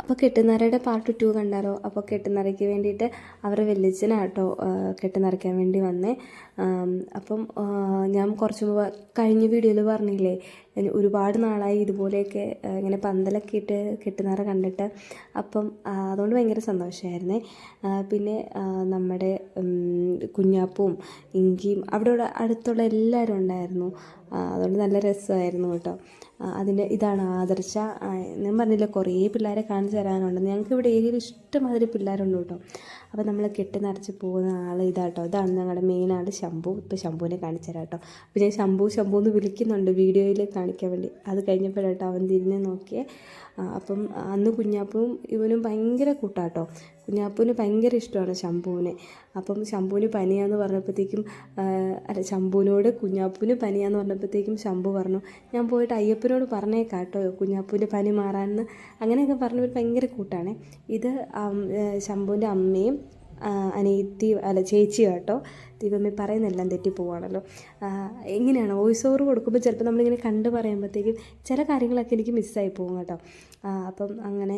അപ്പോൾ കെട്ടുനിറയുടെ പാർട്ട് 2 കണ്ടാലോ? അപ്പോൾ കെട്ടുനിറയ്ക്ക് വേണ്ടിയിട്ട് അവരുടെ വല്യച്ഛനാട്ടോ കെട്ടുനിറയ്ക്കാൻ വേണ്ടി വന്നേ. അപ്പം ഞാൻ കുറച്ച് മുമ്പ് കഴിഞ്ഞ വീഡിയോയിൽ പറഞ്ഞില്ലേ, ഒരുപാട് നാളായി ഇതുപോലെയൊക്കെ ഇങ്ങനെ പന്തലൊക്കെ ഇട്ട് കെട്ടുനിറ കണ്ടിട്ട്. അപ്പം അതുകൊണ്ട് ഭയങ്കര സന്തോഷമായിരുന്നേ. പിന്നെ നമ്മുടെ കുഞ്ഞാപ്പവും ഇങ്കിയും അവിടെ അടുത്തുള്ള എല്ലാവരും ഉണ്ടായിരുന്നു. അതുകൊണ്ട് നല്ല രസമായിരുന്നു കേട്ടോ. ഇതാണ് ആദർശ. ഞാൻ പറഞ്ഞില്ല, കുറേ പിള്ളേരെ കാണിച്ചു തരാനുണ്ട്. ഞങ്ങൾക്ക് ഇവിടെ ഏരിയയിൽ ഇഷ്ടമാതിരി പിള്ളേരുണ്ട് കേട്ടോ. അപ്പോൾ നമ്മൾ കെട്ടി നിറച്ച് പോകുന്ന ആൾ ഇതാട്ടോ. ഇതാണ് ഞങ്ങളുടെ മെയിൻ ആൾ ശംഭു. ഇപ്പോൾ ശംഭുവിനെ കാണിച്ചു തരാം കേട്ടോ. അപ്പോൾ ഞാൻ ശംഭു എന്ന് വിളിക്കുന്നുണ്ട് വീഡിയോയിൽ കാണിക്കാൻ വേണ്ടി. അത് കഴിഞ്ഞപ്പോഴാട്ടോ അവൻ തിരിഞ്ഞ് നോക്കിയേ. അപ്പം അന്ന് കുഞ്ഞാപ്പും ഇവനും ഭയങ്കര കൂട്ടാട്ടോ. കുഞ്ഞാപ്പുവിന് ഭയങ്കര ഇഷ്ടമാണ് ശംഭുവിനെ. അപ്പം ശംഭുവിന് പനിയാന്ന് പറഞ്ഞപ്പോഴത്തേക്കും ശംഭുവിനോട് കുഞ്ഞാപ്പുവിന് പനിയാന്ന് പറഞ്ഞപ്പോഴത്തേക്കും ശംഭു പറഞ്ഞു, ഞാൻ പോയിട്ട് അയ്യപ്പനോട് പറഞ്ഞേക്കാം കേട്ടോ കുഞ്ഞാപ്പുവിൻ്റെ പനി മാറാമെന്ന്. അങ്ങനെയൊക്കെ പറഞ്ഞവർ ഭയങ്കര കൂട്ടാണ്. ഇത് ശംഭുവിൻ്റെ അമ്മയും ചേച്ചിയും കേട്ടോ. ദൈവമേ, പറയുന്നെല്ലാം തെറ്റിപ്പോവാണല്ലോ. എങ്ങനെയാണ് വോയിസ് ഓവർ കൊടുക്കുമ്പോൾ ചിലപ്പോൾ നമ്മളിങ്ങനെ കണ്ട് പറയുമ്പോഴത്തേക്കും ചില കാര്യങ്ങളൊക്കെ എനിക്ക് മിസ്സായി പോകും കേട്ടോ. അപ്പം അങ്ങനെ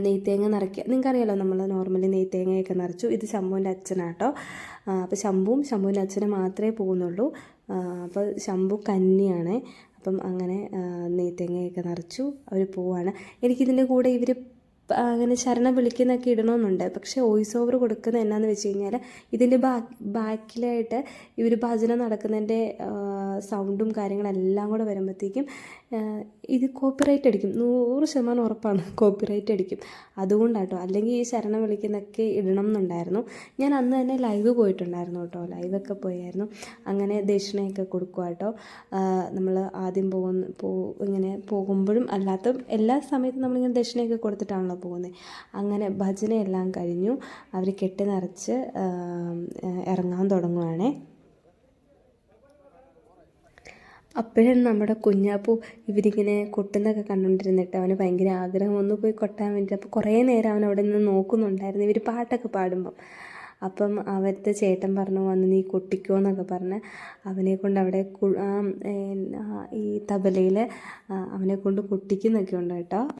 നെയ്ത്തേങ്ങ നിറയ്ക്കുക. നിങ്ങൾക്കറിയാലോ, നമ്മൾ നോർമലി നെയ്ത്തേങ്ങയൊക്കെ നിറച്ചു. ഇത് ശംഭുവിൻ്റെ അച്ഛനാട്ടോ. അപ്പോൾ ശംഭുവിൻ്റെ അച്ഛനെ മാത്രമേ പോകുന്നുള്ളൂ. അപ്പോൾ ശംഭു കന്നിയാണ്. അപ്പം അങ്ങനെ നെയ്ത്തേങ്ങയൊക്കെ നിറച്ചു അവർ പോവാണ്. എനിക്കിതിൻ്റെ കൂടെ ഇവർ അങ്ങനെ ശരണം വിളിക്കുന്നൊക്കെ ഇടണമെന്നുണ്ട്. പക്ഷേ വോയിസ് ഓവർ കൊടുക്കുന്നത് എന്നാന്ന് വെച്ച് കഴിഞ്ഞാൽ ഇതിൻ്റെ ബാക്കിലായിട്ട് ഇവർ ഭജന നടക്കുന്നതിൻ്റെ സൗണ്ടും കാര്യങ്ങളെല്ലാം കൂടെ വരുമ്പോഴത്തേക്കും ഇത് കോപ്പിറൈറ്റ് അടിക്കും. 100% ഉറപ്പാണ്, കോപ്പിറൈറ്റ് അടിക്കും. അതുകൊണ്ടാട്ടോ. അല്ലെങ്കിൽ ഈ ശരണം വിളിക്കുന്നതൊക്കെ ഇടണം എന്നുണ്ടായിരുന്നു. ഞാൻ അന്ന് തന്നെ ലൈവ് പോയിട്ടുണ്ടായിരുന്നു കേട്ടോ. ലൈവൊക്കെ പോയായിരുന്നു. അങ്ങനെ ദക്ഷിണയൊക്കെ കൊടുക്കുക കേട്ടോ. നമ്മൾ ആദ്യം ഇങ്ങനെ പോകുമ്പോഴും അല്ലാത്ത എല്ലാ സമയത്തും നമ്മളിങ്ങനെ ദക്ഷിണയൊക്കെ കൊടുത്തിട്ടാണല്ലോ പോകുന്നത്. അങ്ങനെ ഭജനയെല്ലാം കഴിഞ്ഞു. അവർ കെട്ടി നിറച്ച് ഇറങ്ങാൻ തുടങ്ങുവാണേ. അപ്പോഴാണ് നമ്മുടെ കുഞ്ഞാപ്പു ഇവരിങ്ങനെ കൊട്ടുന്നൊക്കെ കണ്ടുകൊണ്ടിരുന്നിട്ട് അവന് ഭയങ്കര ആഗ്രഹം ഒന്ന് പോയി കൊട്ടാൻ വേണ്ടി. അപ്പോൾ കുറേ നേരം അവൻ അവിടെ നിന്ന് നോക്കുന്നുണ്ടായിരുന്നു ഇവർ പാട്ടൊക്കെ പാടുമ്പം. അപ്പം അവിടുത്തെ ചേട്ടൻ പറഞ്ഞു, വന്ന് നീ കൊട്ടിക്കോ എന്നൊക്കെ പറഞ്ഞ് അവനെ കൊണ്ട് അവിടെ ഈ തബലയിൽ അവനെ കൊണ്ട് കൊട്ടിക്കുന്നൊക്കെ ഉണ്ട് കേട്ടോ.